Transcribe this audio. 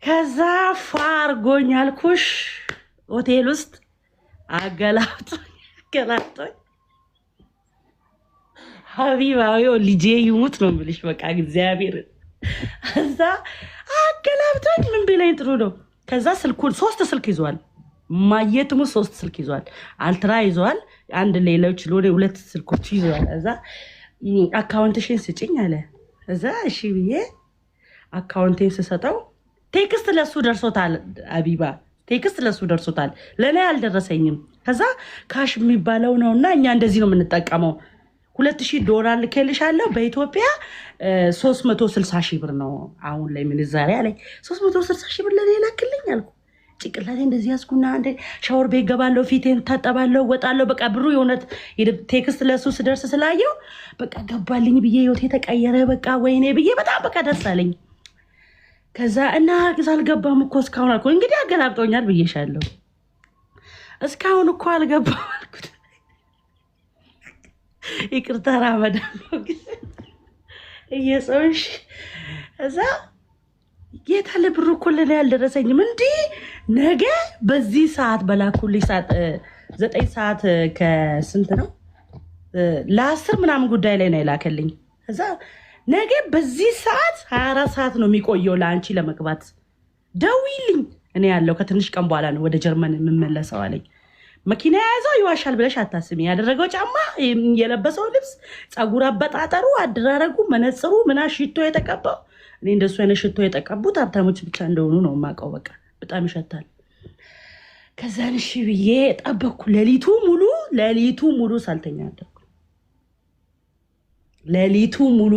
ከዛ ፋርጎኝ አልኩሽ ሆቴል ውስጥ አገላብጦኝ ሀቢባው ልጄ ይሙት ነው የምልሽ። በቃ እግዚአብሔር እዛ አገላብጦኝ ምን ቢለኝ ጥሩ ነው። ከዛ ስልኩን 3 ስልክ ይዟል። ማየትሙ 3 ስልክ ይዟል። አልትራ ይዟል። አንድ ሌሎች ሎኔ 2 ስልኮች ይዟል። እዛ አካውንትሽን ስጭኝ አለ። እዛ እሺ ብዬ አካውንቴን ስሰጠው ቴክስት ለሱ ደርሶታል። አቢባ ቴክስት ለሱ ደርሶታል። ለኔ አልደረሰኝም። ከዛ ካሽ የሚባለው ነውና እኛ እንደዚህ ነው የምንጠቀመው። $2000 ልኬልሻለሁ በኢትዮጵያ 360,000 ብር ነው አሁን ላይ ምንዛሬ አለኝ። 360,000 ብር ለኔ ላክልኝ አልኩ። ጭቅላቴ እንደዚህ ያስኩና አንዴ ሻወር ቤት ገባለሁ፣ ፊቴን ታጠባለሁ፣ ወጣለሁ። በቃ ብሩ የሆነት ቴክስት ለሱ ስደርስ ስላየው በቃ ገባልኝ ብዬ ህይወቴ ተቀየረ። በቃ ወይኔ ብዬ በጣም በቃ ደስ አለኝ። ከዛ እና አልገባም እኮ እስካሁን አልኩ። እንግዲህ አገላብጦኛል ብዬሻለሁ። እስካሁን እኮ አልገባም አልኩት። ይቅርታ ራመዳን ነው እየጾምሽ እዛ ጌታ ለብሩ እኮ ለኔ ያልደረሰኝም። እንዴ ነገ በዚህ ሰዓት በላኩልኝ ሰዓት 9 ሰዓት ከስንት ነው ለ10 ምናምን ጉዳይ ላይ ነው የላከልኝ። እዛ ነገ በዚህ ሰዓት 24 ሰዓት ነው የሚቆየው ለአንቺ ለመግባት ደውይልኝ። እኔ ያለው ከትንሽ ቀን በኋላ ነው ወደ ጀርመን የምመለሰው አለኝ። መኪና ያዘው ይዋሻል ብለሽ አታስቢ። ያደረገው ጫማ፣ የለበሰው ልብስ፣ ጸጉር አበጣጠሩ፣ አደራረጉ፣ መነጽሩ፣ ምና ሽቶ የተቀባው እኔ እንደሱ አይነት ሽቶ የተቀቡት ሀብታሞች ብቻ እንደሆኑ ነው የማውቀው። በቃ በጣም ይሸታል። ከዛ እሺ ብዬ ጠበቅኩ። ሌሊቱ ሙሉ ሳልተኛ አደርኩ። ሌሊቱ ሙሉ